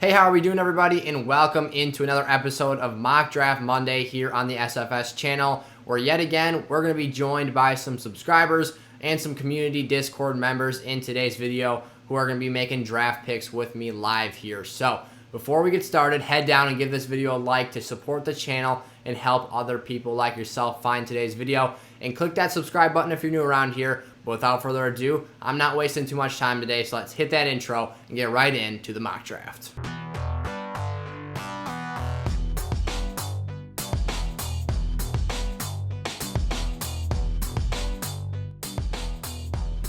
Hey, how are we doing, everybody? And welcome into another episode of Mock Draft Monday here on the SFS channel, where yet again, we're going to be joined by some subscribers and some community Discord members in today's video who are going to be making draft picks with me live here. So before we get started, head down and give this video a like to support the channel and help other people like yourself find today's video. And click that subscribe button if you're new around here. But without further ado, I'm not wasting too much time today, so let's hit that intro and get right into the mock draft.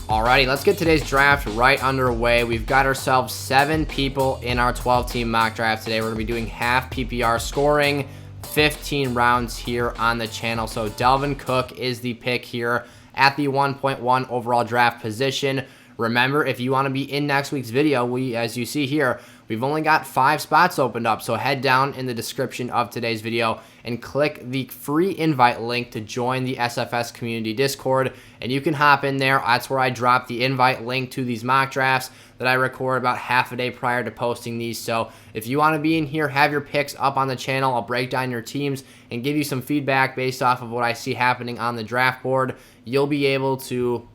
Alrighty, let's get today's draft right underway. We've got ourselves 7 people in our 12-team mock draft today. We're going to be doing half PPR scoring, 15 rounds here on the channel. So Dalvin Cook is the pick here at the 1.1 overall draft position. Remember, if you want to be in next week's video, as you see here, we've only got 5 spots opened up. So head down in the description of today's video and click the free invite link to join the SFS community Discord. And you can hop in there. That's where I drop the invite link to these mock drafts that I record about half a day prior to posting these. So if you want to be in here, have your picks up on the channel. I'll break down your teams and give you some feedback based off of what I see happening on the draft board. You'll be able to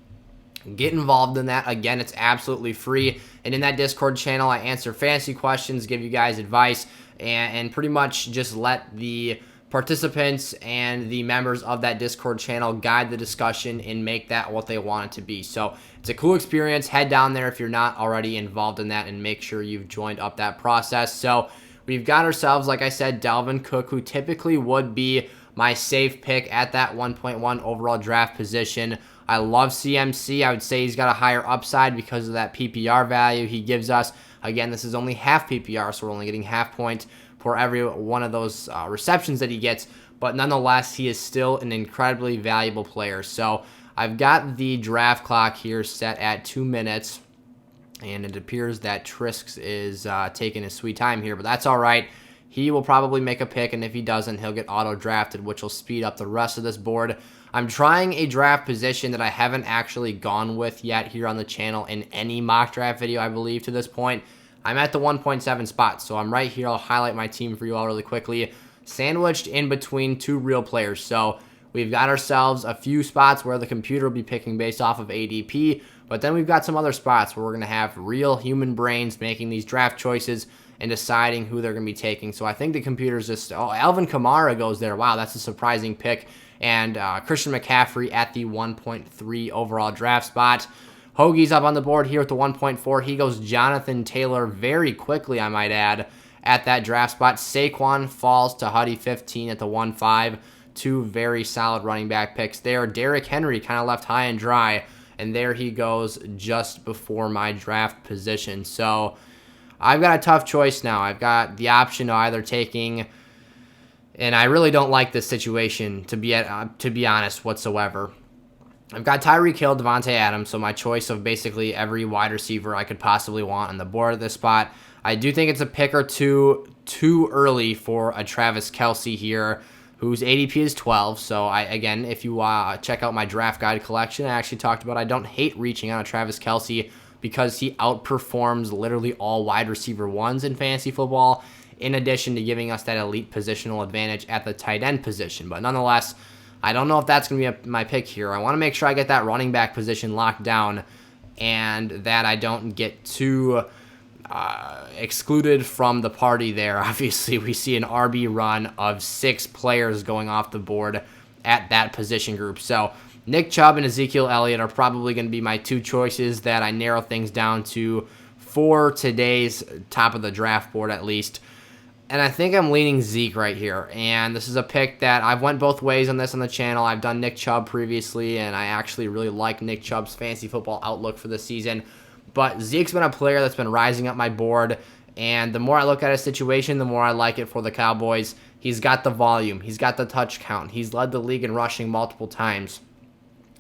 get involved in that. Again, it's absolutely free. And in that Discord channel, I answer fantasy questions, give you guys advice, and pretty much just let the participants and the members of that Discord channel guide the discussion and make that what they want it to be. So it's a cool experience. Head down there if you're not already involved in that and make sure you've joined up that process. So we've got ourselves, like I said, Dalvin Cook, who typically would be my safe pick at that 1.1 overall draft position. I love CMC. I would say he's got a higher upside because of that PPR value he gives us. Again, this is only half PPR, so we're only getting half point for every one of those receptions that he gets. But nonetheless, he is still an incredibly valuable player. So I've got the draft clock here set at 2 minutes. And it appears that Trisks is taking his sweet time here, but that's all right. He will probably make a pick, and if he doesn't, he'll get auto-drafted, which will speed up the rest of this board. I'm trying a draft position that I haven't actually gone with yet here on the channel in any mock draft video, I believe, to this point. I'm at the 1.7 spot, so I'm right here. I'll highlight my team for you all really quickly. Sandwiched in between 2 real players. So we've got ourselves a few spots where the computer will be picking based off of ADP, but then we've got some other spots where we're going to have real human brains making these draft choices and deciding who they're going to be taking. So I think the computer's just, Alvin Kamara goes there. Wow, that's a surprising pick. And Christian McCaffrey at the 1.3 overall draft spot. Hoagie's up on the board here with the 1.4. He goes Jonathan Taylor very quickly, I might add, at that draft spot. Saquon falls to Huddy 15 at the 1.5. 2 very solid running back picks there. Derrick Henry kind of left high and dry, and there he goes just before my draft position. So I've got a tough choice now. I've got the option of either taking, and I really don't like this situation, to be honest, whatsoever. I've got Tyreek Hill, Devontae Adams, so my choice of basically every wide receiver I could possibly want on the board at this spot. I do think it's a pick or two too early for a Travis Kelce here, whose ADP is 12. So again, if you check out my draft guide collection, I actually talked about I don't hate reaching on a Travis Kelce because he outperforms literally all wide receiver ones in fantasy football, in addition to giving us that elite positional advantage at the tight end position. But nonetheless, I don't know if that's going to be my pick here. I want to make sure I get that running back position locked down and that I don't get too excluded from the party there. Obviously, we see an RB run of 6 players going off the board at that position group. So Nick Chubb and Ezekiel Elliott are probably going to be my 2 choices that I narrow things down to for today's top of the draft board at least. And I think I'm leaning Zeke right here. And this is a pick that I've went both ways on this on the channel. I've done Nick Chubb previously, and I actually really like Nick Chubb's fantasy football outlook for this season. But Zeke's been a player that's been rising up my board, and the more I look at his situation, the more I like it for the Cowboys. He's got the volume. He's got the touch count. He's led the league in rushing multiple times.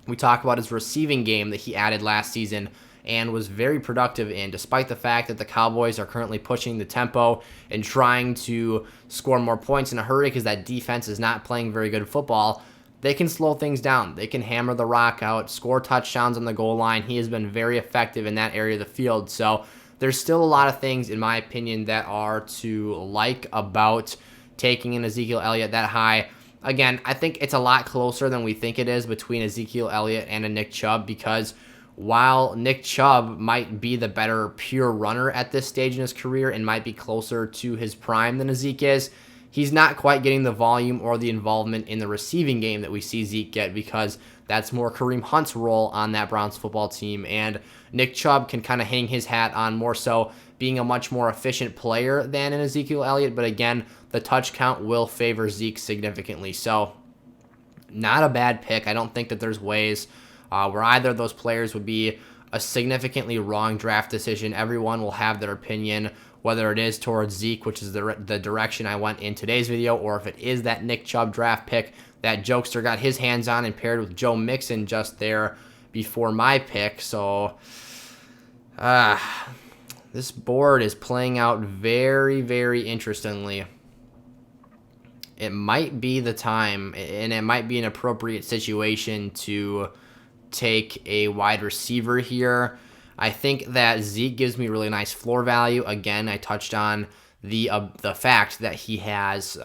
We talk about his receiving game that he added last season and was very productive in, despite the fact that the Cowboys are currently pushing the tempo and trying to score more points in a hurry because that defense is not playing very good football. They can slow things down. They can hammer the rock out, score touchdowns on the goal line. He has been very effective in that area of the field. So there's still a lot of things, in my opinion, that are to like about taking an Ezekiel Elliott that high. Again, I think it's a lot closer than we think it is between Ezekiel Elliott and a Nick Chubb, because while Nick Chubb might be the better pure runner at this stage in his career and might be closer to his prime than Zeke is, he's not quite getting the volume or the involvement in the receiving game that we see Zeke get, because that's more Kareem Hunt's role on that Browns football team. And Nick Chubb can kind of hang his hat on more so being a much more efficient player than an Ezekiel Elliott. But again, the touch count will favor Zeke significantly. So not a bad pick. I don't think that there's ways where either of those players would be a significantly wrong draft decision. Everyone will have their opinion, whether it is towards Zeke, which is the direction I went in today's video, or if it is that Nick Chubb draft pick that Jokester got his hands on and paired with Joe Mixon just there before my pick. So this board is playing out very, very interestingly. It might be the time, and it might be an appropriate situation to take a wide receiver here. I think that Zeke gives me really nice floor value. Again, I touched on the fact that he has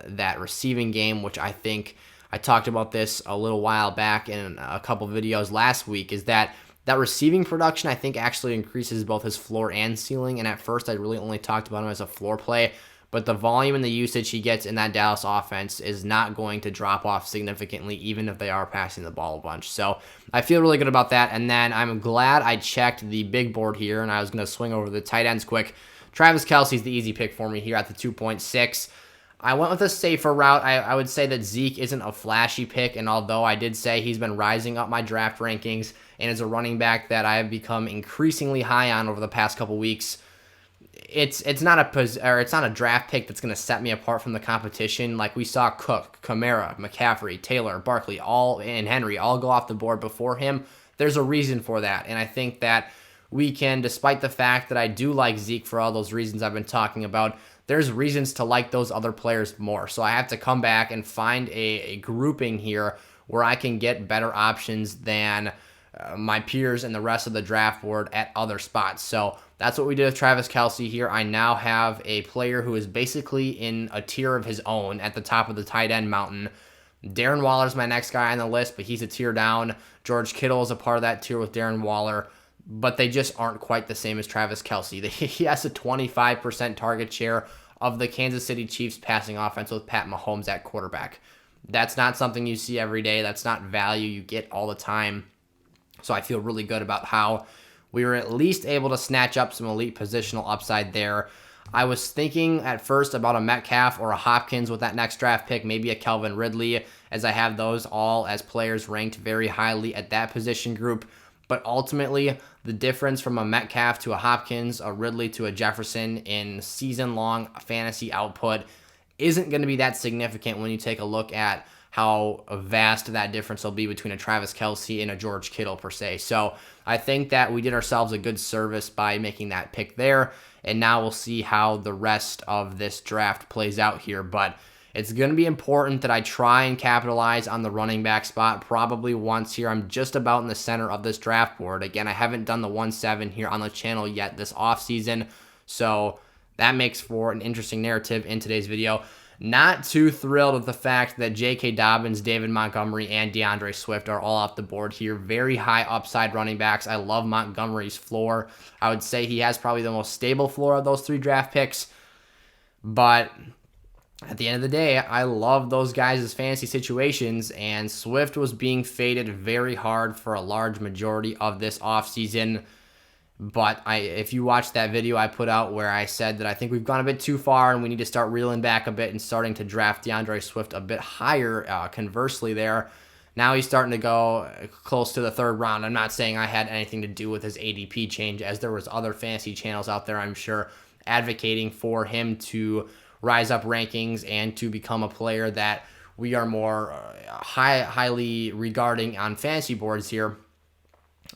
that receiving game, which I think I talked about this a little while back in a couple videos last week, is that receiving production I think actually increases both his floor and ceiling. And at first I really only talked about him as a floor play, but the volume and the usage he gets in that Dallas offense is not going to drop off significantly, even if they are passing the ball a bunch. So I feel really good about that. And then I'm glad I checked the big board here, and I was going to swing over the tight ends quick. Travis Kelce's the easy pick for me here at the 2.6. I went with a safer route. I would say that Zeke isn't a flashy pick, and although I did say he's been rising up my draft rankings and is a running back that I have become increasingly high on over the past couple weeks, it's not a draft pick that's going to set me apart from the competition. Like we saw Cook, Kamara, McCaffrey, Taylor, Barkley, and Henry all go off the board before him. There's a reason for that, and I think that we can, despite the fact that I do like Zeke for all those reasons I've been talking about, there's reasons to like those other players more. So I have to come back and find a grouping here where I can get better options than my peers and the rest of the draft board at other spots. So that's what we did with Travis Kelce here. I now have a player who is basically in a tier of his own at the top of the tight end mountain. Darren Waller's my next guy on the list, but he's a tier down. George Kittle is a part of that tier with Darren Waller, but they just aren't quite the same as Travis Kelce. He has a 25% target share of the Kansas City Chiefs passing offense with Pat Mahomes at quarterback. That's not something you see every day. That's not value you get all the time. So I feel really good about how we were at least able to snatch up some elite positional upside there. I was thinking at first about a Metcalf or a Hopkins with that next draft pick, maybe a Calvin Ridley, as I have those all as players ranked very highly at that position group. But ultimately, the difference from a Metcalf to a Hopkins, a Ridley to a Jefferson in season-long fantasy output isn't going to be that significant when you take a look at how vast that difference will be between a Travis Kelce and a George Kittle per se. So I think that we did ourselves a good service by making that pick there, and now we'll see how the rest of this draft plays out here. But it's going to be important that I try and capitalize on the running back spot probably once here. I'm just about in the center of this draft board. Again, I haven't done the 1-7 here on the channel yet this offseason, so that makes for an interesting narrative in today's video. Not too thrilled with the fact that J.K. Dobbins, David Montgomery, and DeAndre Swift are all off the board here. Very high upside running backs. I love Montgomery's floor. I would say he has probably the most stable floor of those three draft picks, but at the end of the day, I love those guys' fantasy situations, and Swift was being faded very hard for a large majority of this offseason. But if you watched that video I put out where I said that I think we've gone a bit too far and we need to start reeling back a bit and starting to draft DeAndre Swift a bit higher, conversely there, now he's starting to go close to the third round. I'm not saying I had anything to do with his ADP change, as there was other fantasy channels out there, I'm sure, advocating for him to rise up rankings and to become a player that we are more highly regarding on fantasy boards here.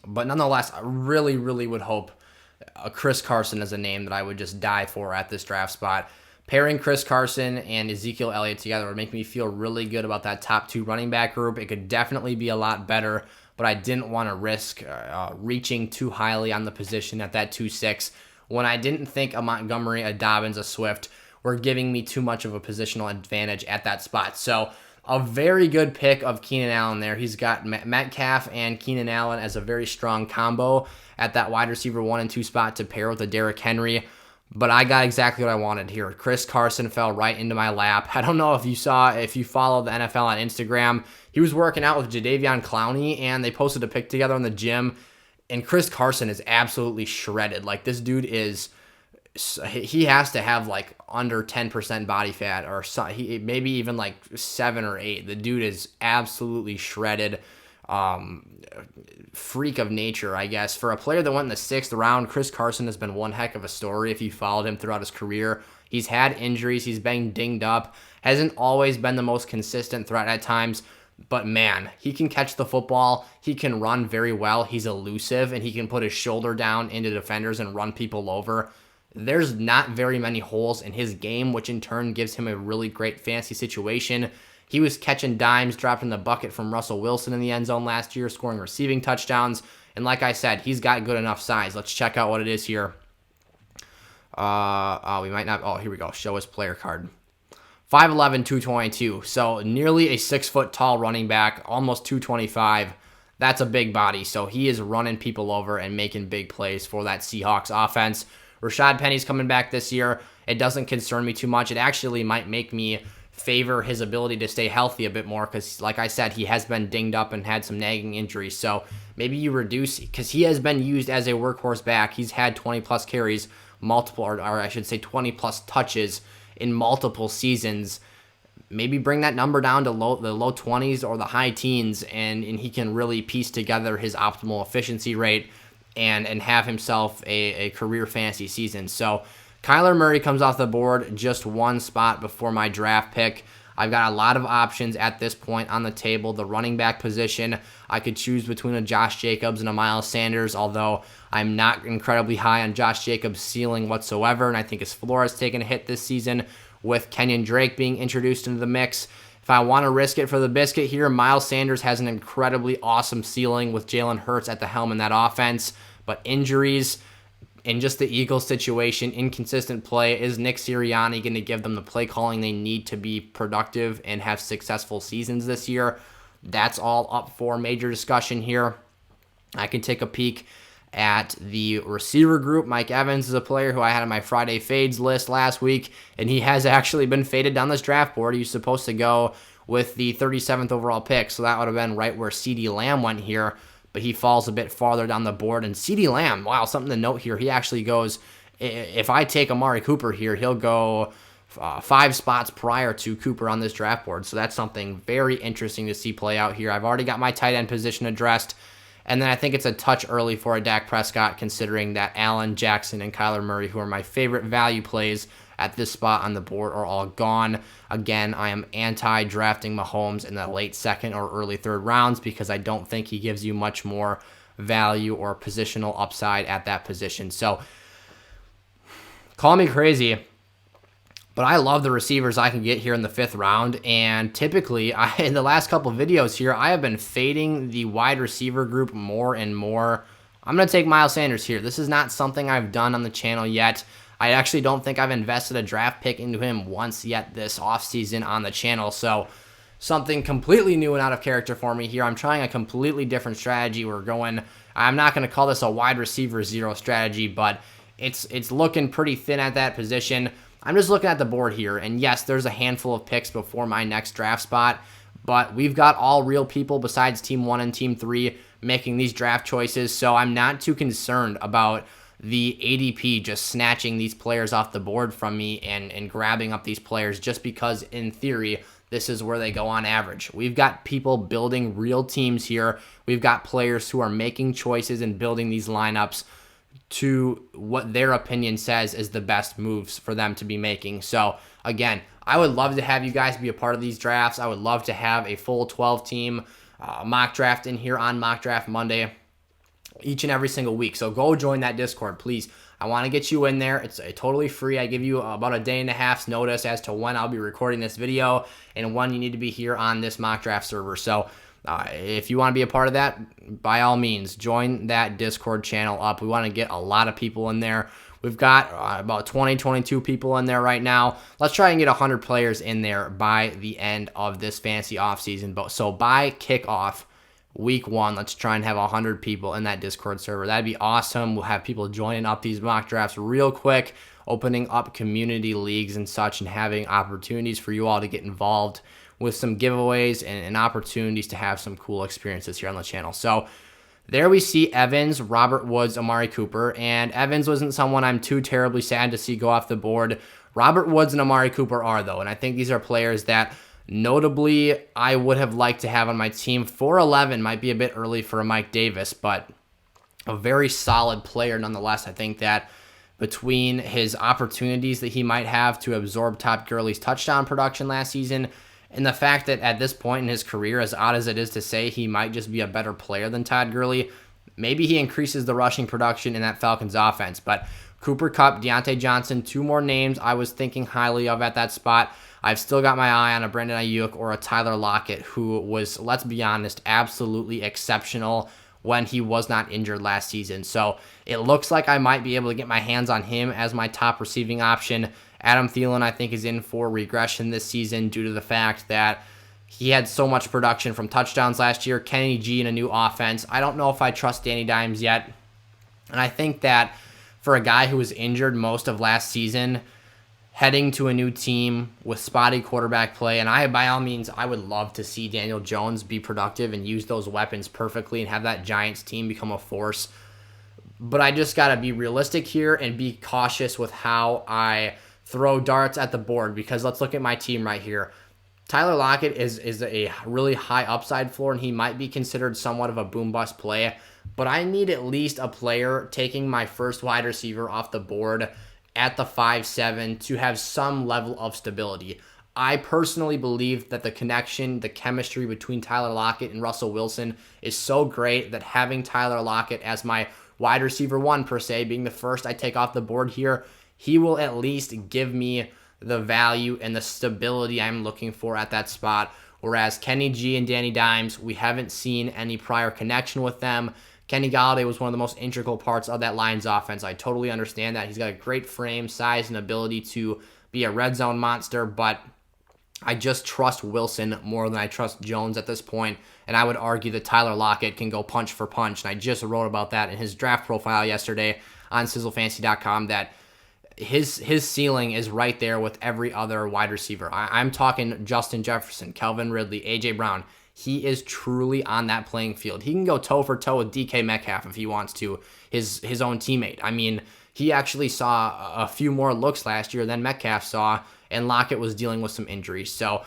But nonetheless, I really, really would hope Chris Carson is a name that I would just die for at this draft spot. Pairing Chris Carson and Ezekiel Elliott together would make me feel really good about that top two running back group. It could definitely be a lot better, but I didn't want to risk reaching too highly on the position at that 2-6 when I didn't think a Montgomery, a Dobbins, a Swift were giving me too much of a positional advantage at that spot. So a very good pick of Keenan Allen there. He's got Metcalf and Keenan Allen as a very strong combo at that wide receiver 1 and 2 spot to pair with a Derrick Henry. But I got exactly what I wanted here. Chris Carson fell right into my lap. I don't know if you follow the NFL on Instagram. He was working out with Jadeveon Clowney, and they posted a pic together in the gym. And Chris Carson is absolutely shredded. Like, this dude he has to have like under 10% body fat, or maybe even like 7 or 8. The dude is absolutely shredded. Freak of nature, I guess. For a player that went in the 6th round, Chris Carson has been one heck of a story if you followed him throughout his career. He's had injuries. He's been dinged up. Hasn't always been the most consistent threat at times. But man, he can catch the football. He can run very well. He's elusive, and he can put his shoulder down into defenders and run people over. There's not very many holes in his game, which in turn gives him a really great fantasy situation. He was catching dimes, dropped in the bucket from Russell Wilson in the end zone last year, scoring receiving touchdowns. And like I said, he's got good enough size. Let's check out what it is here. We might not. Oh, here we go. Show his player card. 5'11", 222. So nearly a 6-foot tall running back, almost 225. That's a big body. So he is running people over and making big plays for that Seahawks offense. Rashad Penny's coming back this year. It doesn't concern me too much. It actually might make me favor his ability to stay healthy a bit more because, like I said, he has been dinged up and had some nagging injuries. So maybe you reduce, because he has been used as a workhorse back. He's had 20-plus carries, or I should say 20-plus touches in multiple seasons. Maybe bring that number down to the low 20s or the high teens, and he can really piece together his optimal efficiency rate and have himself a career fantasy season. So Kyler Murray comes off the board just one spot before my draft pick. I've got a lot of options at this point on the table. The running back position, I could choose between a Josh Jacobs and a Miles Sanders, although I'm not incredibly high on Josh Jacobs' ceiling whatsoever, and I think his floor has taken a hit this season with Kenyon Drake being introduced into the mix. If I want to risk it for the biscuit here, Miles Sanders has an incredibly awesome ceiling with Jalen Hurts at the helm in that offense, but injuries and just the Eagles situation, inconsistent play. Is Nick Sirianni going to give them the play calling they need to be productive and have successful seasons this year? That's all up for major discussion here. I can take a peek at the receiver group. Mike Evans is a player who I had on my Friday fades list last week, and he has actually been faded down this draft board. He was supposed to go with the 37th overall pick, so that would have been right where CeeDee Lamb went here, but he falls a bit farther down the board. And CeeDee Lamb, wow, something to note here, he actually goes, if I take Amari Cooper here, he'll go 5 spots prior to Cooper on this draft board. So that's something very interesting to see play out here. I've already got my tight end position addressed. And then I think it's a touch early for a Dak Prescott, considering that Allen, Jackson, and Kyler Murray, who are my favorite value plays at this spot on the board, are all gone. Again, I am anti-drafting Mahomes in the late 2nd or early 3rd rounds because I don't think he gives you much more value or positional upside at that position. So, call me crazy, but I love the receivers I can get here in the 5th round. And typically, in the last couple of videos here, I have been fading the wide receiver group more and more. I'm going to take Miles Sanders here. This is not something I've done on the channel yet. I actually don't think I've invested a draft pick into him once yet this offseason on the channel. So something completely new and out of character for me here. I'm trying a completely different strategy. I'm not going to call this a wide receiver 0 strategy, but it's looking pretty thin at that position. I'm just looking at the board here, and yes, there's a handful of picks before my next draft spot, but we've got all real people besides Team 1 and Team 3 making these draft choices, so I'm not too concerned about the ADP just snatching these players off the board from me and grabbing up these players just because, in theory, this is where they go on average. We've got people building real teams here. We've got players who are making choices and building these lineups to what their opinion says is the best moves for them to be making. So, again, I would love to have you guys be a part of these drafts. I would love to have a full 12-team mock draft in here on Mock Draft Monday each and every single week. So go join that Discord, please. I want to get you in there. It's totally free. I give you about a day and a half's notice as to when I'll be recording this video and when you need to be here on this mock draft server. So if you want to be a part of that, by all means, join that Discord channel up. We want to get a lot of people in there. We've got about 20, 22 people in there right now. Let's try and get 100 players in there by the end of this fantasy offseason. So by kickoff, week 1, let's try and have 100 people in that Discord server. That'd be awesome. We'll have people joining up these mock drafts real quick, opening up community leagues and such, and having opportunities for you all to get involved with some giveaways and opportunities to have some cool experiences here on the channel. So there we see Evans, Robert Woods, Amari Cooper, and Evans wasn't someone I'm too terribly sad to see go off the board. Robert Woods and Amari Cooper are, though, and I think these are players that notably I would have liked to have on my team. 411 might be a bit early for a Mike Davis, but a very solid player nonetheless. I think that between his opportunities that he might have to absorb Todd Gurley's touchdown production last season, and the fact that at this point in his career, as odd as it is to say, he might just be a better player than Todd Gurley, maybe he increases the rushing production in that Falcons offense. But Cooper Kupp, Deontay Johnson, 2 more names I was thinking highly of at that spot. I've still got my eye on a Brandon Ayuk or a Tyler Lockett, who was, let's be honest, absolutely exceptional when he was not injured last season. So it looks like I might be able to get my hands on him as my top receiving option. Adam Thielen, I think, is in for regression this season due to the fact that he had so much production from touchdowns last year. Kenny G in a new offense. I don't know if I trust Danny Dimes yet. And I think that for a guy who was injured most of last season, heading to a new team with spotty quarterback play, and by all means, I would love to see Daniel Jones be productive and use those weapons perfectly and have that Giants team become a force. But I just got to be realistic here and be cautious with how I throw darts at the board, because let's look at my team right here. Tyler Lockett is a really high upside floor, and he might be considered somewhat of a boom-bust play, but I need at least a player taking my first wide receiver off the board at the 5-7 to have some level of stability. I personally believe that the connection, the chemistry between Tyler Lockett and Russell Wilson is so great that having Tyler Lockett as my wide receiver 1, per se, being the first I take off the board here, he will at least give me the value and the stability I'm looking for at that spot. Whereas Kenny G and Danny Dimes, we haven't seen any prior connection with them. Kenny Golladay was one of the most integral parts of that Lions offense. I totally understand that. He's got a great frame, size, and ability to be a red zone monster, but I just trust Wilson more than I trust Jones at this point, and I would argue that Tyler Lockett can go punch for punch, and I just wrote about that in his draft profile yesterday on sizzlefantasy.com, that his ceiling is right there with every other wide receiver. I'm talking Justin Jefferson, Calvin Ridley, A.J. Brown. He is truly on that playing field. He can go toe-for-toe with DK Metcalf if he wants to, his own teammate. I mean, he actually saw a few more looks last year than Metcalf saw, and Lockett was dealing with some injuries. So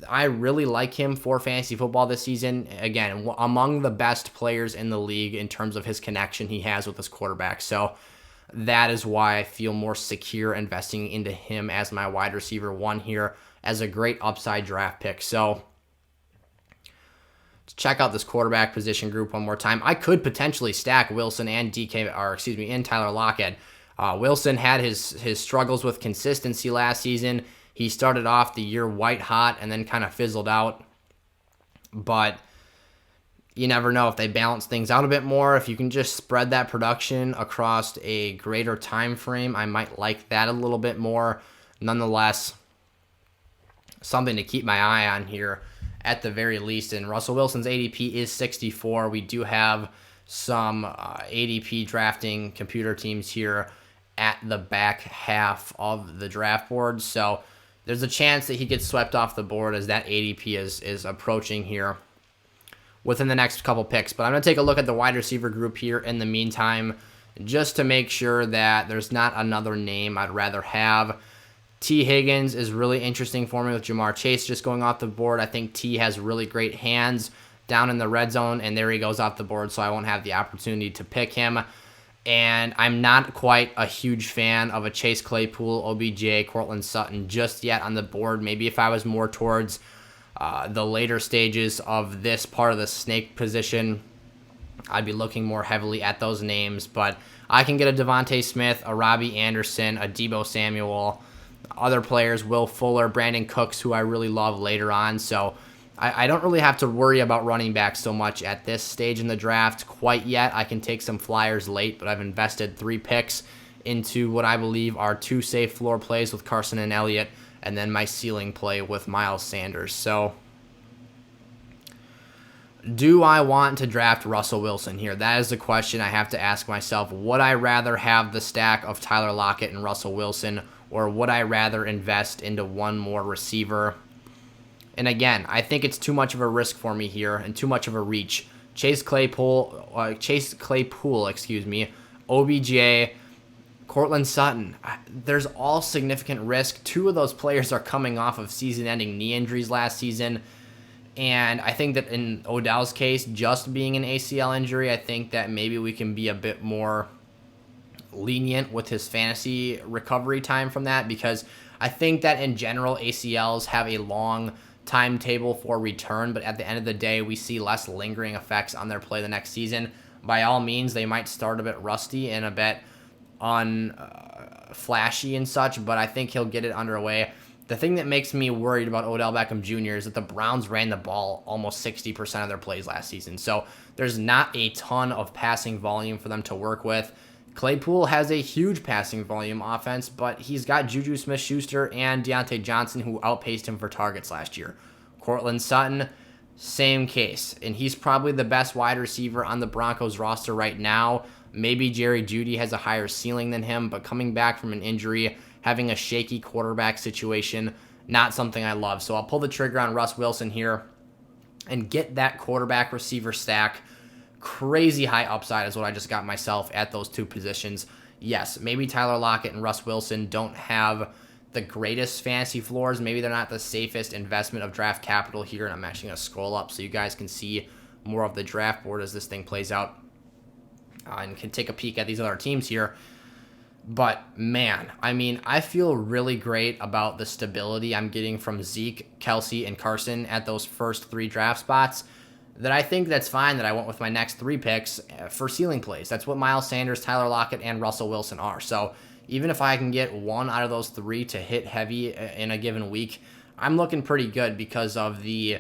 I really like him for fantasy football this season. Again, among the best players in the league in terms of his connection he has with his quarterback. So that is why I feel more secure investing into him as my wide receiver 1 here as a great upside draft pick. So let's check out this quarterback position group one more time. I could potentially stack Wilson and and Tyler Lockett. Wilson had his struggles with consistency last season. He started off the year white hot and then kind of fizzled out. But you never know if they balance things out a bit more. If you can just spread that production across a greater time frame, I might like that a little bit more. Nonetheless, something to keep my eye on here at the very least. And Russell Wilson's ADP is 64. We do have some ADP drafting computer teams here at the back half of the draft board. So there's a chance that he gets swept off the board as that ADP is approaching here within the next couple picks. But I'm going to take a look at the wide receiver group here in the meantime, just to make sure that there's not another name I'd rather have. T. Higgins is really interesting for me with Jamar Chase just going off the board. I think T has really great hands down in the red zone, and there he goes off the board, so I won't have the opportunity to pick him. And I'm not quite a huge fan of a Chase Claypool, OBJ, Cortland Sutton just yet on the board. Maybe if I was more towards the later stages of this part of the snake position, I'd be looking more heavily at those names. But I can get a Devontae Smith, a Robbie Anderson, a Deebo Samuel, other players, Will Fuller, Brandon Cooks, who I really love later on. So I don't really have to worry about running back so much at this stage in the draft quite yet. I can take some flyers late, but I've invested 3 picks into what I believe are 2 safe floor plays with Carson and Elliott, and then my ceiling play with Miles Sanders. So do I want to draft Russell Wilson here? That is the question I have to ask myself. Would I rather have the stack of Tyler Lockett and Russell Wilson, or would I rather invest into one more receiver? And again, I think it's too much of a risk for me here and too much of a reach. Chase Claypool, OBJ, Cortland Sutton. There's all significant risk. 2 of those players are coming off of season-ending knee injuries last season. And I think that in Odell's case, just being an ACL injury, I think that maybe we can be a bit more lenient with his fantasy recovery time from that, because I think that in general, ACLs have a long timetable for return, but at the end of the day, we see less lingering effects on their play the next season. By all means, they might start a bit rusty and a bit flashy and such, but I think he'll get it underway. The thing that makes me worried about Odell Beckham Jr. is that the Browns ran the ball almost 60% of their plays last season. So there's not a ton of passing volume for them to work with. Claypool has a huge passing volume offense, but he's got Juju Smith-Schuster and Deontay Johnson, who outpaced him for targets last year. Cortland Sutton, same case. And he's probably the best wide receiver on the Broncos roster right now. Maybe Jerry Jeudy has a higher ceiling than him, but coming back from an injury, having a shaky quarterback situation, not something I love. So I'll pull the trigger on Russ Wilson here and get that quarterback receiver stack. Crazy high upside is what I just got myself at those 2 positions. Yes, maybe Tyler Lockett and Russ Wilson don't have the greatest fantasy floors. Maybe they're not the safest investment of draft capital here. And I'm actually going to scroll up so you guys can see more of the draft board as this thing plays out and can take a peek at these other teams here. But, man, I mean, I feel really great about the stability I'm getting from Zeke, Kelsey, and Carson at those first 3 draft spots, that I think that's fine that I went with my next 3 picks for ceiling plays. That's what Miles Sanders, Tyler Lockett, and Russell Wilson are. So even if I can get 1 out of those 3 to hit heavy in a given week, I'm looking pretty good because of the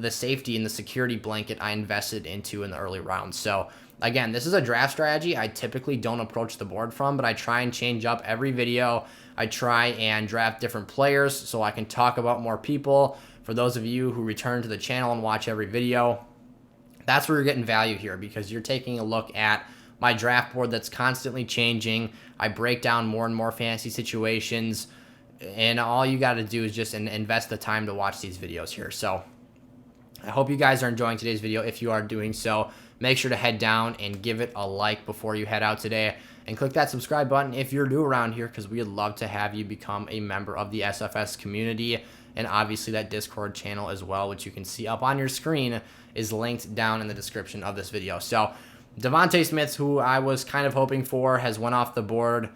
safety and the security blanket I invested into in the early rounds. So again, this is a draft strategy I typically don't approach the board from, but I try and change up every video. I try and draft different players so I can talk about more people. For those of you who return to the channel and watch every video, that's where you're getting value here, because you're taking a look at my draft board that's constantly changing. I break down more and more fantasy situations, and all you got to do is just invest the time to watch these videos here. So I hope you guys are enjoying today's video. If you are doing so, make sure to head down and give it a like before you head out today, and click that subscribe button if you're new around here, because we'd love to have you become a member of the SFS community. And obviously that Discord channel as well, which you can see up on your screen, is linked down in the description of this video. So Devontae Smith, who I was kind of hoping for, has went off the board.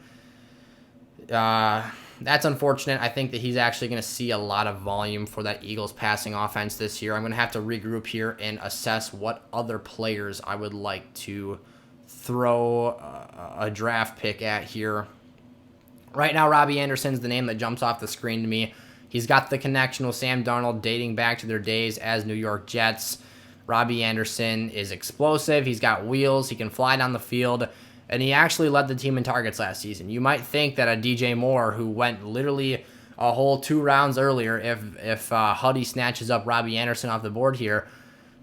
That's unfortunate. I think that he's actually going to see a lot of volume for that Eagles passing offense this year. I'm going to have to regroup here and assess what other players I would like to throw a draft pick at here. Right now, Robbie Anderson's the name that jumps off the screen to me. He's got the connection with Sam Darnold dating back to their days as New York Jets. Robbie Anderson is explosive. He's got wheels. He can fly down the field. And he actually led the team in targets last season. You might think that a DJ Moore, who went literally a whole 2 rounds earlier, if Huddy snatches up Robbie Anderson off the board here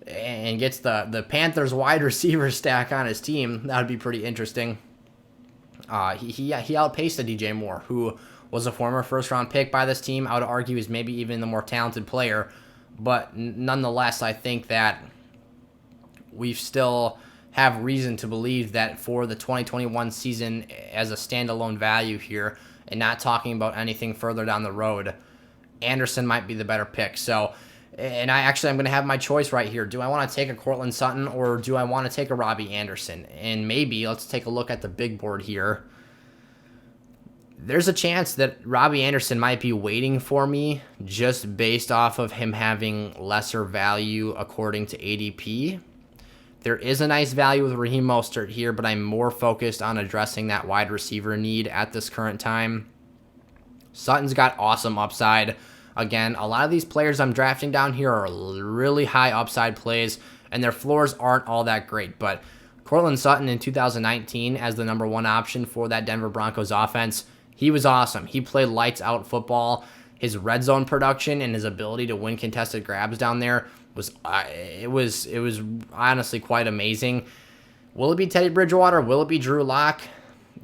and gets the Panthers wide receiver stack on his team, that would be pretty interesting. He outpaced a DJ Moore, who was a former first-round pick by this team. I would argue is maybe even the more talented player. But nonetheless, I think that we still have reason to believe that for the 2021 season as a standalone value here, and not talking about anything further down the road, Anderson might be the better pick. So, and I'm going to have my choice right here. Do I want to take a Cortland Sutton, or do I want to take a Robbie Anderson? And maybe let's take a look at the big board here. There's a chance that Robbie Anderson might be waiting for me just based off of him having lesser value according to ADP. There is a nice value with Raheem Mostert here, but I'm more focused on addressing that wide receiver need at this current time. Sutton's got awesome upside. Again, a lot of these players I'm drafting down here are really high upside plays, and their floors aren't all that great. But Cortland Sutton in 2019 as the number 1 option for that Denver Broncos offense, he was awesome. He played lights out football. His red zone production and his ability to win contested grabs down there was honestly quite amazing. Will it be Teddy Bridgewater? Will it be Drew Lock?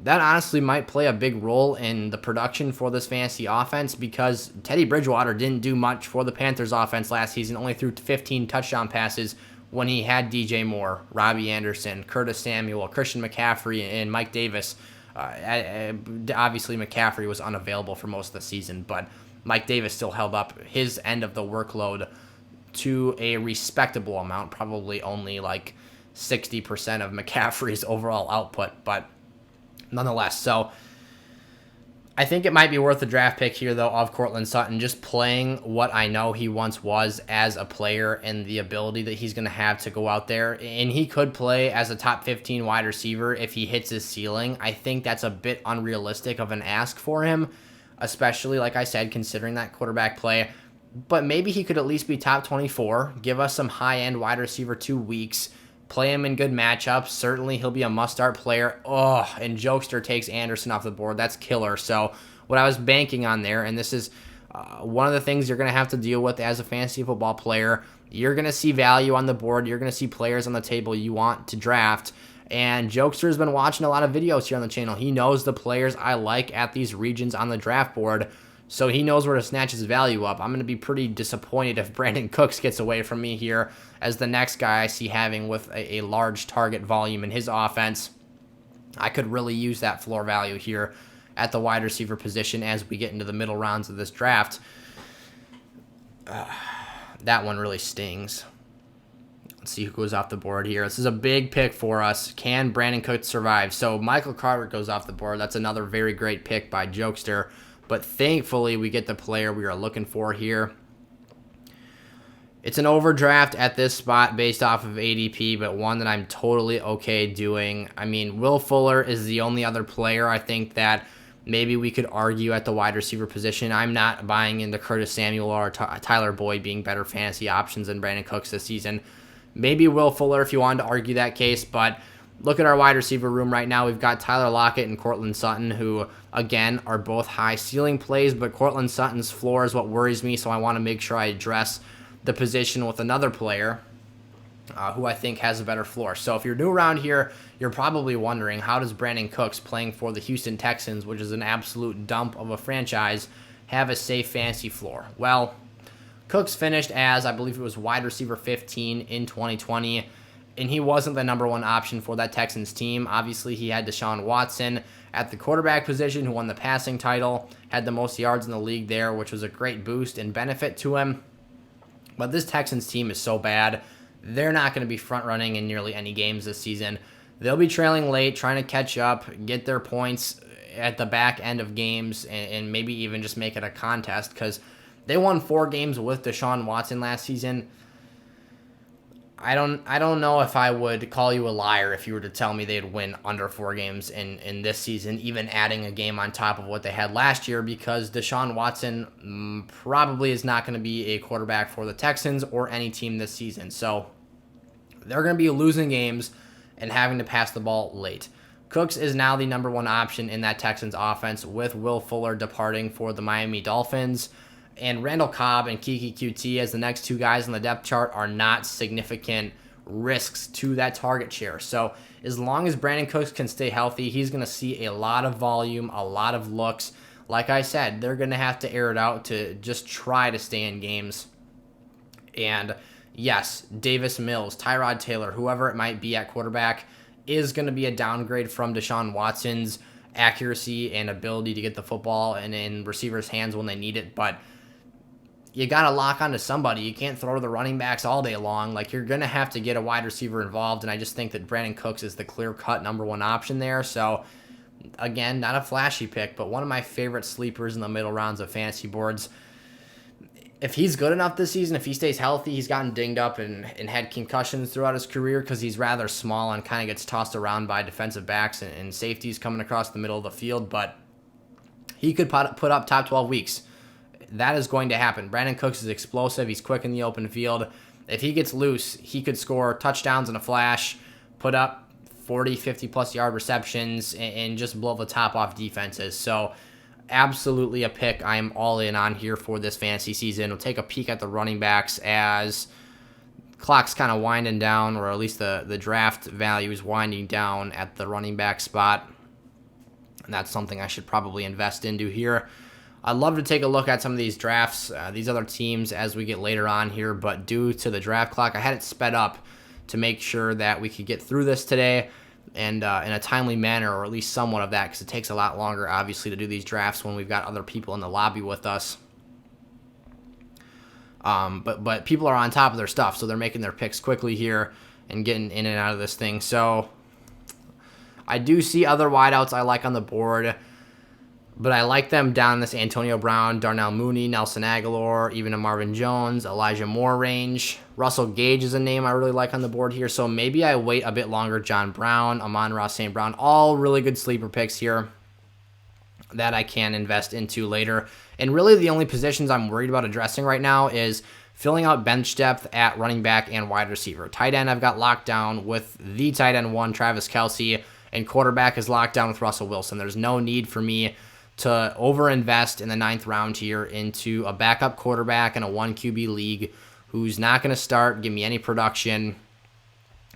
That honestly might play a big role in the production for this fantasy offense, because Teddy Bridgewater didn't do much for the Panthers offense last season, only threw 15 touchdown passes when he had DJ Moore, Robbie Anderson, Curtis Samuel, Christian McCaffrey, and Mike Davis. Obviously, McCaffrey was unavailable for most of the season, but Mike Davis still held up his end of the workload to a respectable amount, probably only like 60% of McCaffrey's overall output, but nonetheless. So I think it might be worth a draft pick here, though, of Cortland Sutton, just playing what I know he once was as a player and the ability that he's going to have to go out there. And he could play as a top 15 wide receiver if he hits his ceiling. I think that's a bit unrealistic of an ask for him, especially, like I said, considering that quarterback play. But maybe he could at least be top 24, give us some high-end wide receiver 2 weeks, play him in good matchups. Certainly he'll be a must-start player. Oh, and Jokester takes Anderson off the board. That's killer. So what I was banking on there, and this is one of the things you're going to have to deal with as a fantasy football player, you're going to see value on the board. You're going to see players on the table you want to draft. And Jokester has been watching a lot of videos here on the channel. He knows the players I like at these regions on the draft board, so he knows where to snatch his value up. I'm going to be pretty disappointed if Brandon Cooks gets away from me here as the next guy I see having with a large target volume in his offense. I could really use that floor value here at the wide receiver position as we get into the middle rounds of this draft. That one really stings. Let's see who goes off the board here. This is a big pick for us. Can Brandon Cooks survive? So Michael Carter goes off the board. That's another very great pick by Jokester. But thankfully, we get the player we are looking for here. It's an overdraft at this spot based off of ADP, but one that I'm totally okay doing. I mean, Will Fuller is the only other player I think that maybe we could argue at the wide receiver position. I'm not buying into Curtis Samuel or Tyler Boyd being better fantasy options than Brandon Cooks this season. Maybe Will Fuller if you wanted to argue that case, but look at our wide receiver room right now. We've got Tyler Lockett and Cortland Sutton, who, again, are both high ceiling plays, but Cortland Sutton's floor is what worries me, so I want to make sure I address the position with another player who I think has a better floor. So if you're new around here, you're probably wondering, how does Brandon Cooks, playing for the Houston Texans, which is an absolute dump of a franchise, have a safe fantasy floor? Well, Cooks finished as, I believe it was wide receiver 15 in 2020, and he wasn't the number 1 option for that Texans team. Obviously, he had Deshaun Watson at the quarterback position, who won the passing title, had the most yards in the league there, which was a great boost and benefit to him. But this Texans team is so bad, they're not going to be front-running in nearly any games this season. They'll be trailing late, trying to catch up, get their points at the back end of games, and maybe even just make it a contest, because they won 4 games with Deshaun Watson last season. I don't know if I would call you a liar if you were to tell me they'd win under 4 games in this season, even adding a game on top of what they had last year, because Deshaun Watson probably is not going to be a quarterback for the Texans or any team this season. So they're going to be losing games and having to pass the ball late. Cooks is now the number 1 option in that Texans offense, with Will Fuller departing for the Miami Dolphins. And Randall Cobb and Kiki QT as the next 2 guys on the depth chart are not significant risks to that target share. So as long as Brandon Cooks can stay healthy, he's going to see a lot of volume, a lot of looks. Like I said, they're going to have to air it out to just try to stay in games. And yes, Davis Mills, Tyrod Taylor, whoever it might be at quarterback, is going to be a downgrade from Deshaun Watson's accuracy and ability to get the football and in receivers' hands when they need it. But you got to lock onto somebody. You can't throw to the running backs all day long. Like, you're going to have to get a wide receiver involved, and I just think that Brandon Cooks is the clear-cut number 1 option there. So, again, not a flashy pick, but one of my favorite sleepers in the middle rounds of fantasy boards. If he's good enough this season, if he stays healthy, he's gotten dinged up and had concussions throughout his career because he's rather small and kind of gets tossed around by defensive backs and safeties coming across the middle of the field, but he could put up top 12 weeks. That is going to happen. Brandon Cooks is explosive. He's quick in the open field. If he gets loose, he could score touchdowns in a flash, put up 40, 50 plus yard receptions and just blow the top off defenses. So absolutely a pick I am all in on here for this fantasy season. We'll take a peek at the running backs as clock's kind of winding down, or at least the draft value is winding down at the running back spot. And that's something I should probably invest into here. I'd love to take a look at some of these drafts, these other teams as we get later on here, but due to the draft clock, I had it sped up to make sure that we could get through this today and in a timely manner, or at least somewhat of that, because it takes a lot longer, obviously, to do these drafts when we've got other people in the lobby with us. But people are on top of their stuff, so they're making their picks quickly here and getting in and out of this thing. So I do see other wideouts I like on the board, but I like them down in this Antonio Brown, Darnell Mooney, Nelson Aguilar, even a Marvin Jones, Elijah Moore range. Russell Gage is a name I really like on the board here, so maybe I wait a bit longer. John Brown, Amon-Ra St. Brown, all really good sleeper picks here that I can invest into later. And really the only positions I'm worried about addressing right now is filling out bench depth at running back and wide receiver. Tight end I've got locked down with the tight end one, Travis Kelce, and quarterback is locked down with Russell Wilson. There's no need for me to overinvest in the 9th round here into a backup quarterback in a 1 QB league who's not going to start, give me any production.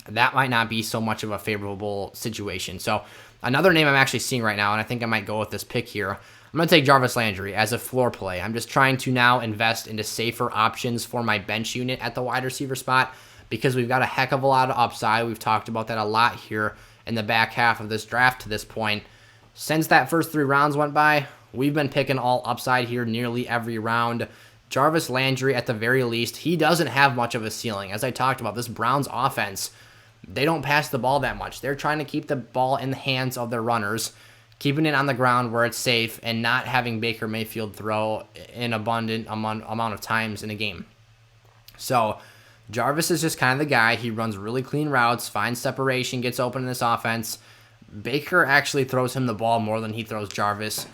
That might not be so much of a favorable situation. So another name I'm actually seeing right now, and I think I might go with this pick here, I'm going to take Jarvis Landry as a floor play. I'm just trying to now invest into safer options for my bench unit at the wide receiver spot because we've got a heck of a lot of upside. We've talked about that a lot here in the back half of this draft to this point. Since that first 3 rounds went by, we've been picking all upside here nearly every round. Jarvis Landry, at the very least, he doesn't have much of a ceiling. As I talked about, this Browns offense, they don't pass the ball that much. They're trying to keep the ball in the hands of their runners, keeping it on the ground where it's safe, and not having Baker Mayfield throw an abundant amount of times in a game. So Jarvis is just kind of the guy. He runs really clean routes, finds separation, gets open in this offense. Baker actually throws him the ball more than he throws Jarvis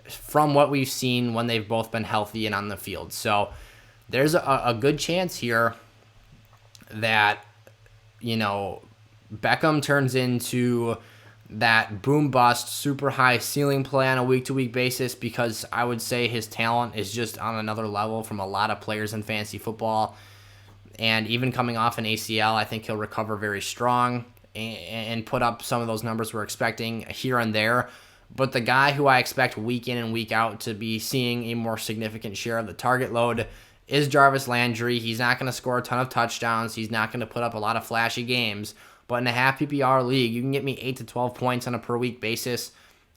from what we've seen when they've both been healthy and on the field. So there's a good chance here that, Beckham turns into that boom-bust, super high ceiling play on a week-to-week basis, because I would say his talent is just on another level from a lot of players in fantasy football. And even coming off an ACL, I think he'll recover very strong and put up some of those numbers we're expecting here and there. But the guy who I expect week in and week out to be seeing a more significant share of the target load is Jarvis Landry. He's not going to score a ton of touchdowns. He's not going to put up a lot of flashy games. But in a half PPR league, you can get me 8 to 12 points on a per week basis.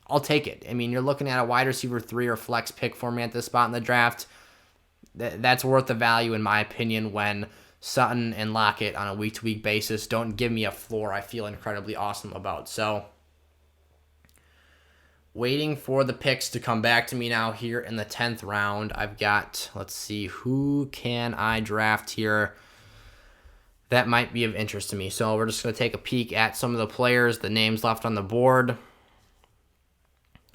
I'll take it. I mean, you're looking at a wide receiver 3 or flex pick for me at this spot in the draft. That's worth the value, in my opinion, when Sutton and Lockett on a week-to-week basis don't give me a floor I feel incredibly awesome about. So waiting for the picks to come back to me now here in the 10th round. I've got, let's see, who can I draft here that might be of interest to me. So we're just going to take a peek at some of the players, the names left on the board.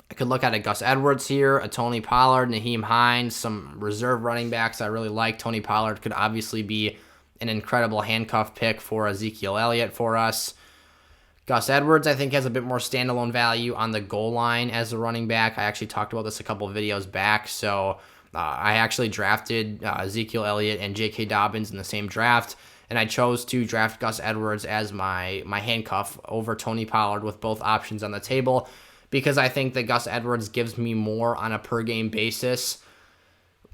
I could look at a Gus Edwards here, a Tony Pollard, Nyheim Hines, some reserve running backs I really like. Tony Pollard could obviously be an incredible handcuff pick for Ezekiel Elliott for us. Gus Edwards, I think, has a bit more standalone value on the goal line as a running back. I actually talked about this a couple of videos back. So I actually drafted Ezekiel Elliott and J.K. Dobbins in the same draft, and I chose to draft Gus Edwards as my handcuff over Tony Pollard with both options on the table, because I think that Gus Edwards gives me more on a per-game basis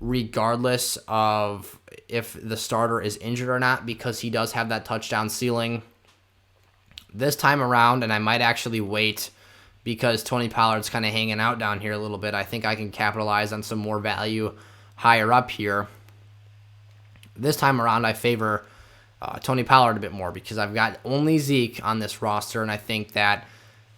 regardless of if the starter is injured or not, because he does have that touchdown ceiling this time around, and I might actually wait because Tony Pollard's kind of hanging out down here a little bit. I think I can capitalize on some more value higher up here. This time around, I favor Tony Pollard a bit more because I've got only Zeke on this roster, and I think that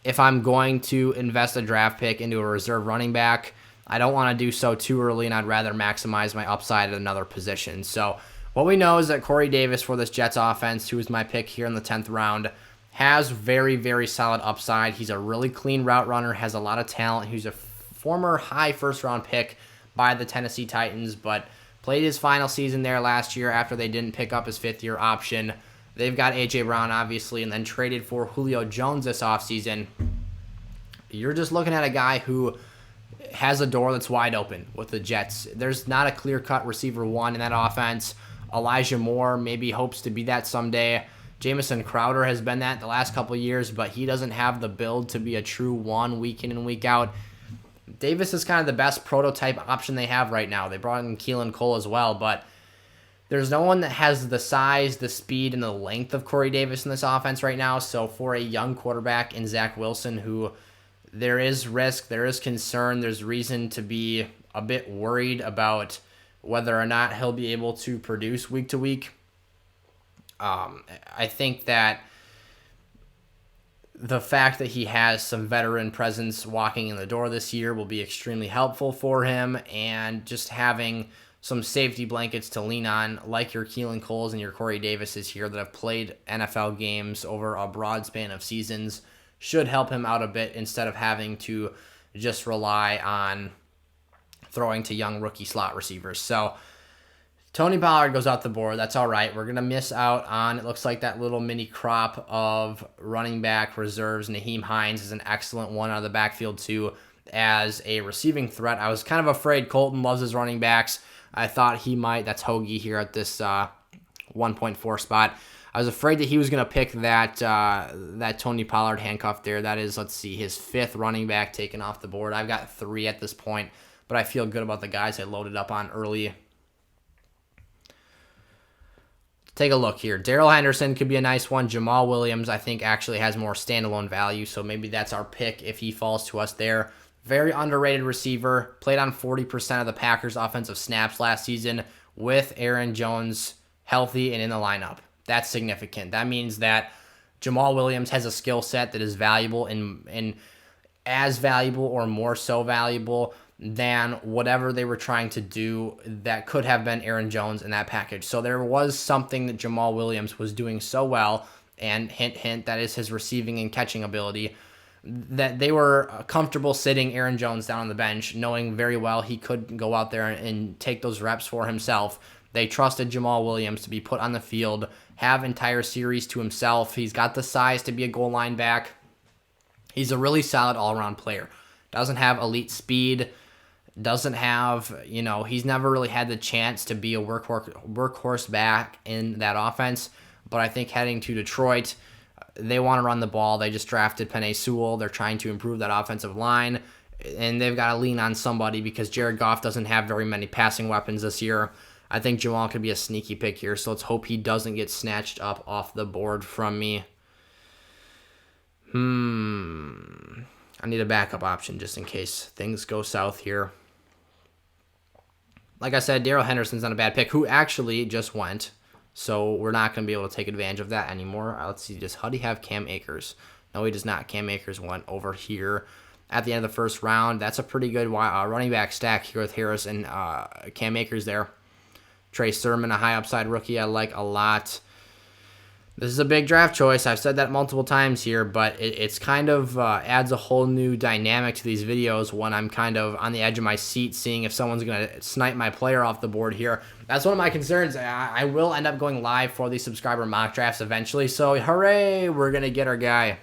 if I'm going to invest a draft pick into a reserve running back, I don't want to do so too early, and I'd rather maximize my upside at another position. So what we know is that Corey Davis for this Jets offense, who is my pick here in the 10th round, has very, very solid upside. He's a really clean route runner, has a lot of talent. He's a former high first-round pick by the Tennessee Titans, but played his final season there last year after they didn't pick up his 5th-year option. They've got A.J. Brown, obviously, and then traded for Julio Jones this offseason. You're just looking at a guy who has a door that's wide open with the Jets. There's not a clear-cut receiver one in that offense. Elijah Moore maybe hopes to be that someday. Jamison Crowder has been that the last couple of years, but he doesn't have the build to be a true one week in and week out. Davis is kind of the best prototype option they have right now. They brought in Keelan Cole as well, but there's no one that has the size, the speed, and the length of Corey Davis in this offense right now. So for a young quarterback in Zach Wilson, who there is risk, there is concern, there's reason to be a bit worried about whether or not he'll be able to produce week to week. I think that the fact that he has some veteran presence walking in the door this year will be extremely helpful for him, and just having some safety blankets to lean on, like your Keelan Coles and your Corey Davises here that have played NFL games over a broad span of seasons, should help him out a bit instead of having to just rely on throwing to young rookie slot receivers. So Tony Pollard goes out the board. That's all right. We're going to miss out on, it looks like, that little mini crop of running back reserves. Nyheim Hines is an excellent one out of the backfield, too, as a receiving threat. I was kind of afraid. Colton loves his running backs. I thought he might. That's Hoagie here at this 1.4 spot. I was afraid that he was going to pick that Tony Pollard handcuff there. That is, let's see, his 5th running back taken off the board. I've got 3 at this point, but I feel good about the guys I loaded up on early. Take a look here. Darrell Henderson could be a nice one. Jamal Williams, I think, actually has more standalone value, so maybe that's our pick if he falls to us there. Very underrated receiver. Played on 40% of the Packers' offensive snaps last season with Aaron Jones healthy and in the lineup. That's significant. That means that Jamal Williams has a skill set that is valuable and as valuable or more so valuable than whatever they were trying to do that could have been Aaron Jones in that package. So there was something that Jamal Williams was doing so well, and hint, hint, that is his receiving and catching ability, that they were comfortable sitting Aaron Jones down on the bench, knowing very well he could go out there and take those reps for himself. They trusted Jamal Williams to be put on the field, have entire series to himself. He's got the size to be a goal line back. He's a really solid all-around player. Doesn't have elite speed, doesn't have, he's never really had the chance to be a workhorse back in that offense. But I think heading to Detroit, they want to run the ball. They just drafted Penei Sewell. They're trying to improve that offensive line, and they've got to lean on somebody because Jared Goff doesn't have very many passing weapons this year. I think Jamal could be a sneaky pick here, so let's hope he doesn't get snatched up off the board from me. I need a backup option just in case things go south here. Like I said, Darrell Henderson's not a bad pick, who actually just went, so we're not going to be able to take advantage of that anymore. Let's see, does Huddy have Cam Akers? No, he does not. Cam Akers went over here at the end of the first round. That's a pretty good running back stack here with Harris and Cam Akers there. Trey Sermon, a high upside rookie I like a lot. This is a big draft choice. I've said that multiple times here, but it's kind of adds a whole new dynamic to these videos when I'm kind of on the edge of my seat seeing if someone's going to snipe my player off the board here. That's one of my concerns. I will end up going live for these subscriber mock drafts eventually, so hooray, we're going to get our guy.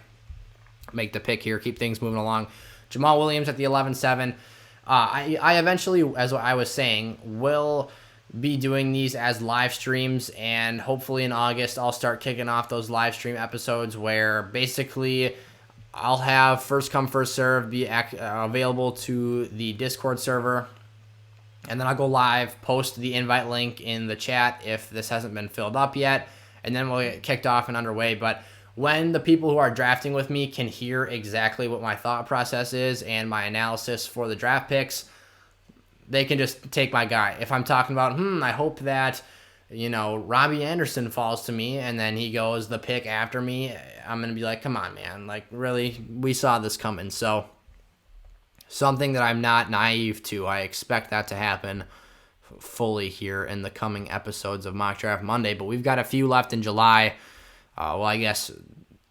Make the pick here, keep things moving along. Jamal Williams at the 11-7. I eventually, as I was saying, will be doing these as live streams, and hopefully in August I'll start kicking off those live stream episodes where basically I'll have first come first serve be available to the Discord server, and then I'll go live, post the invite link in the chat if this hasn't been filled up yet, and then we'll get kicked off and underway. But when the people who are drafting with me can hear exactly what my thought process is and my analysis for the draft picks, they can just take my guy. If I'm talking about, I hope that, Robbie Anderson falls to me and then he goes the pick after me, I'm going to be like, come on, man. Like, really, we saw this coming. So, something that I'm not naive to. I expect that to happen fully here in the coming episodes of Mock Draft Monday. But we've got a few left in July. I guess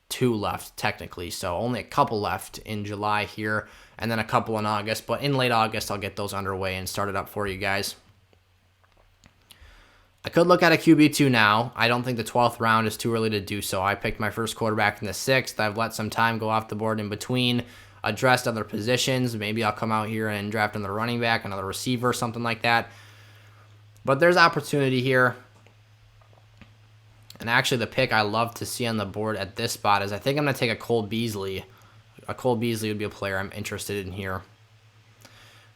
2 left technically. So, only a couple left in July here, and then a couple in August. But in late August, I'll get those underway and started up for you guys. I could look at a QB2 now. I don't think the 12th round is too early to do so. I picked my first quarterback in the 6th. I've let some time go off the board in between, addressed other positions. Maybe I'll come out here and draft another running back, another receiver, something like that. But there's opportunity here. And actually the pick I love to see on the board at this spot is I think I'm going to take a Cole Beasley. A Cole Beasley would be a player I'm interested in here.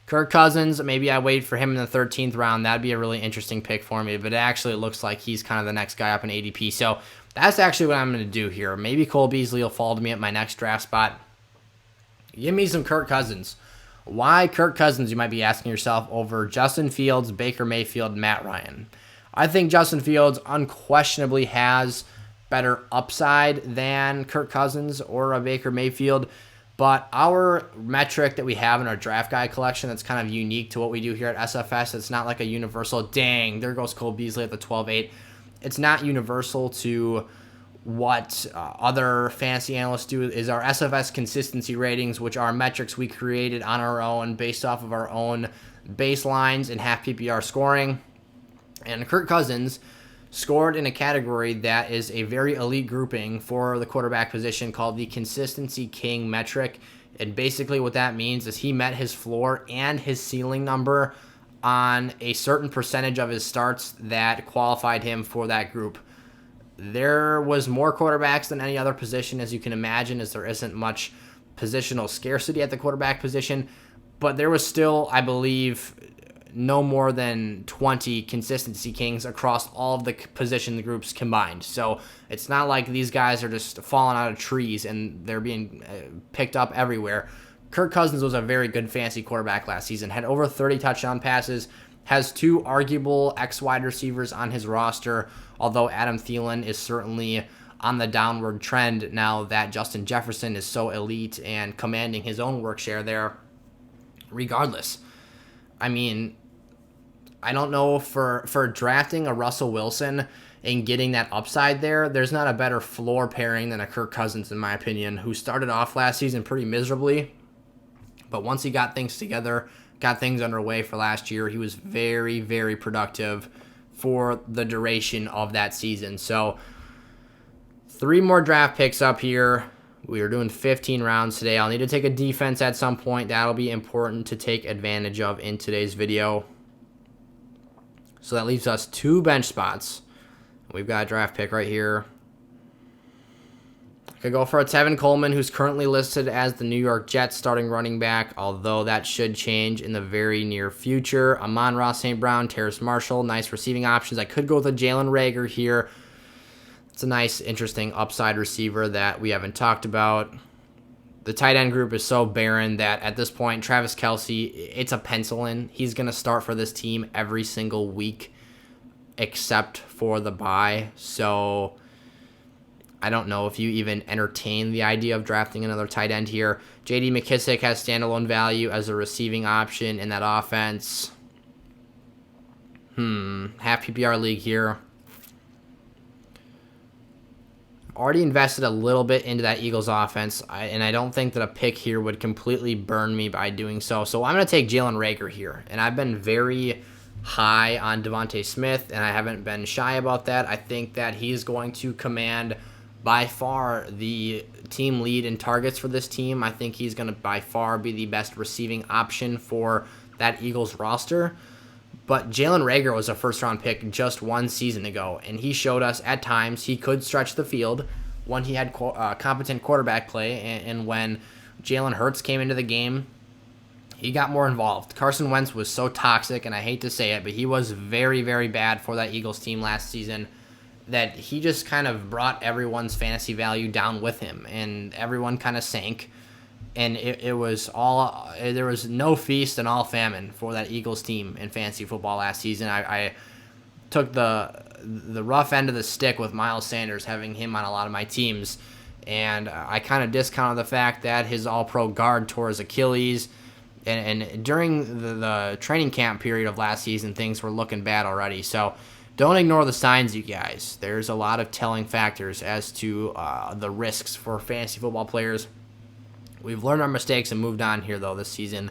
Kirk Cousins, maybe I wait for him in the 13th round. That'd be a really interesting pick for me, but it actually looks like he's kind of the next guy up in ADP. So that's actually what I'm going to do here. Maybe Cole Beasley will fall to me at my next draft spot. Give me some Kirk Cousins. Why Kirk Cousins, you might be asking yourself, over Justin Fields, Baker Mayfield, and Matt Ryan? I think Justin Fields unquestionably has better upside than Kirk Cousins or a Baker Mayfield. But our metric that we have in our draft guide collection that's kind of unique to what we do here at SFS, it's not like a universal, dang, there goes Cole Beasley at the 12-8. It's not universal to what other fantasy analysts do, is our SFS consistency ratings, which are metrics we created on our own based off of our own baselines and half PPR scoring. And Kirk Cousins scored in a category that is a very elite grouping for the quarterback position called the Consistency King metric. And basically what that means is he met his floor and his ceiling number on a certain percentage of his starts that qualified him for that group. There was more quarterbacks than any other position, as you can imagine, as there isn't much positional scarcity at the quarterback position. But there was still, I believe, no more than 20 consistency kings across all of the position groups combined. So it's not like these guys are just falling out of trees and they're being picked up everywhere. Kirk Cousins was a very good fantasy quarterback last season, had over 30 touchdown passes, has 2 arguable X-wide receivers on his roster, although Adam Thielen is certainly on the downward trend now that Justin Jefferson is so elite and commanding his own work share there. Regardless, I mean, I don't know, for drafting a Russell Wilson and getting that upside there, there's not a better floor pairing than a Kirk Cousins, in my opinion, who started off last season pretty miserably. But once he got things together, got things underway for last year, he was very, very productive for the duration of that season. So 3 more draft picks up here. We are doing 15 rounds today. I'll need to take a defense at some point. That'll be important to take advantage of in today's video. So that leaves us 2 bench spots. We've got a draft pick right here. I could go for a Tevin Coleman, who's currently listed as the New York Jets starting running back, although that should change in the very near future. Amon-Ra St. Brown, Terrace Marshall, nice receiving options. I could go with a Jalen Reagor here. It's a nice, interesting upside receiver that we haven't talked about. The tight end group is so barren that at this point, Travis Kelce, it's a pencil in. He's going to start for this team every single week except for the bye. So I don't know if you even entertain the idea of drafting another tight end here. J.D. McKissick has standalone value as a receiving option in that offense. Half PPR league here. Already invested a little bit into that Eagles offense, and I don't think that a pick here would completely burn me by doing so. So I'm going to take Jalen Reagor here, and I've been very high on Devontae Smith, and I haven't been shy about that. I think that he's going to command by far the team lead in targets for this team. I think he's going to by far be the best receiving option for that Eagles roster. But Jalen Reagor was a first-round pick just 1 season ago, and he showed us at times he could stretch the field when he had competent quarterback play, and when Jalen Hurts came into the game, he got more involved. Carson Wentz was so toxic, and I hate to say it, but he was very, very bad for that Eagles team last season, that he just kind of brought everyone's fantasy value down with him, and everyone kind of sank. And it was all, there was no feast and all famine for that Eagles team in fantasy football last season. I took the rough end of the stick with Miles Sanders, having him on a lot of my teams. And I kind of discounted the fact that his all-pro guard tore his Achilles. And during the training camp period of last season, things were looking bad already. So don't ignore the signs, you guys. There's a lot of telling factors as to the risks for fantasy football players. We've learned our mistakes and moved on here, though, this season.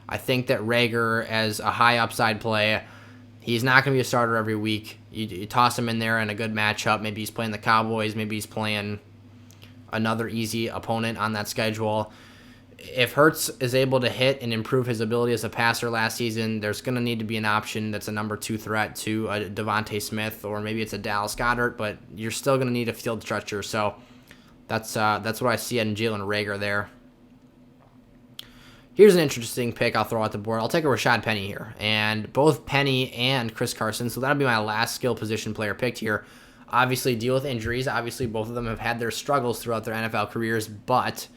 I think that Reagor, as a high upside play, He's not going to be a starter every week. You toss him in there in a good matchup. Maybe he's playing the Cowboys. Maybe he's playing another easy opponent on that schedule. If Hurts is able to hit and improve his ability as a passer last season, there's going to need to be an option that's a number 2 threat to a Devontae Smith, or maybe it's a Dallas Goedert, but you're still going to need a field stretcher. So that's what I see in Jalen Reagor there. Here's an interesting pick I'll throw out the board. I'll take a Rashad Penny here. And both Penny and Chris Carson, so that'll be my last skill position player picked here, obviously deal with injuries. Obviously, both of them have had their struggles throughout their NFL careers, but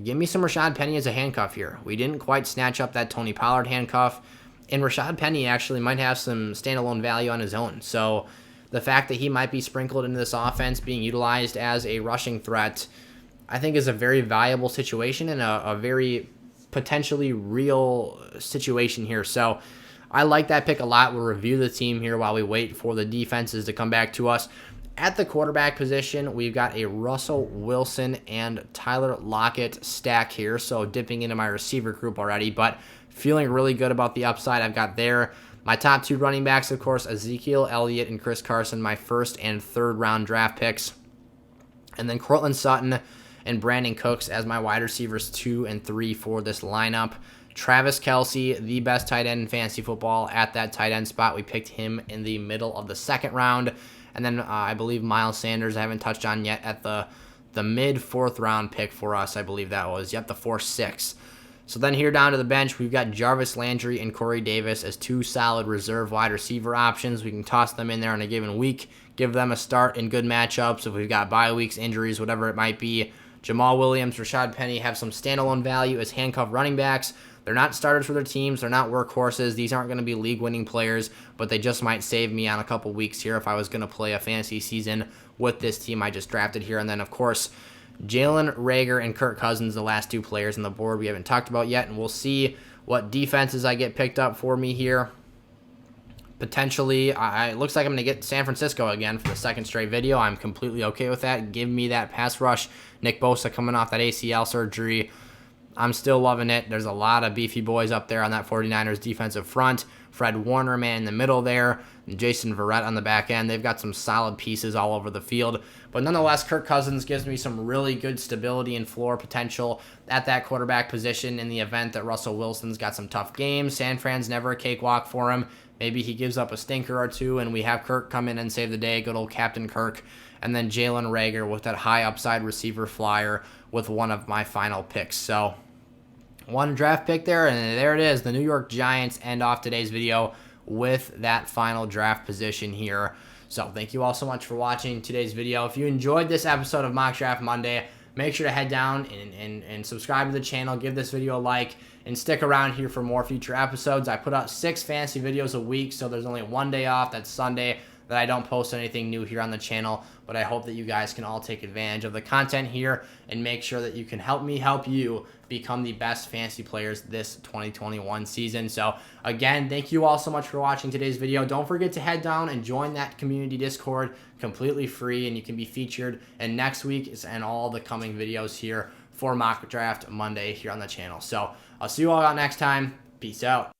give me some Rashad Penny as a handcuff here. We didn't quite snatch up that Tony Pollard handcuff, and Rashad Penny actually might have some standalone value on his own. So the fact that he might be sprinkled into this offense, being utilized as a rushing threat, I think is a very valuable situation and a very potentially real situation here. So I like that pick a lot. We'll review the team here while we wait for the defenses to come back to us. At the quarterback position, we've got a Russell Wilson and Tyler Lockett stack here. So dipping into my receiver group already, but feeling really good about the upside I've got there. My top 2 running backs, of course, Ezekiel Elliott and Chris Carson, my 1st and 3rd round draft picks. And then Cortland Sutton and Brandon Cooks as my wide receivers 2 and 3 for this lineup. Travis Kelce, the best tight end in fantasy football at that tight end spot. We picked him in the middle of the 2nd round. And then I believe Miles Sanders I haven't touched on yet at the mid 4th round pick for us. I believe that was. Yep, the 4-6. So then here down to the bench, we've got Jarvis Landry and Corey Davis as 2 solid reserve wide receiver options. We can toss them in there in a given week, give them a start in good matchups. If we've got bye weeks, injuries, whatever it might be. Jamal Williams, Rashad Penny have some standalone value as handcuff running backs. They're not starters for their teams. They're not workhorses. These aren't going to be league-winning players, but they just might save me on a couple weeks here if I was going to play a fantasy season with this team I just drafted here. And then, of course, Jalen Reagor and Kirk Cousins, the last 2 players on the board we haven't talked about yet, and we'll see what defenses I get picked up for me here. Potentially, it looks like I'm going to get San Francisco again for the 2nd straight video. I'm completely okay with that. Give me that pass rush. Nick Bosa coming off that ACL surgery. I'm still loving it. There's a lot of beefy boys up there on that 49ers defensive front. Fred Warner, man, in the middle there. And Jason Verrett on the back end. They've got some solid pieces all over the field. But nonetheless, Kirk Cousins gives me some really good stability and floor potential at that quarterback position in the event that Russell Wilson's got some tough games. San Fran's never a cakewalk for him. Maybe he gives up a stinker or 2, and we have Kirk come in and save the day. Good old Captain Kirk. And then Jalen Reagor with that high upside receiver flyer with one of my final picks. So 1 draft pick there, and there it is. The New York Giants end off today's video with that final draft position here. So thank you all so much for watching today's video. If you enjoyed this episode of Mock Draft Monday, make sure to head down and subscribe to the channel, give this video a like, and stick around here for more future episodes. I put out 6 fantasy videos a week, so there's only 1 day off. That's Sunday that I don't post anything new here on the channel, but I hope that you guys can all take advantage of the content here and make sure that you can help me help you become the best fantasy players this 2021 season. So again, thank you all so much for watching today's video. Don't forget to head down and join that community Discord, completely free, and you can be featured in next week's and all the coming videos here for Mock Draft Monday here on the channel. So I'll see you all out next time. Peace out.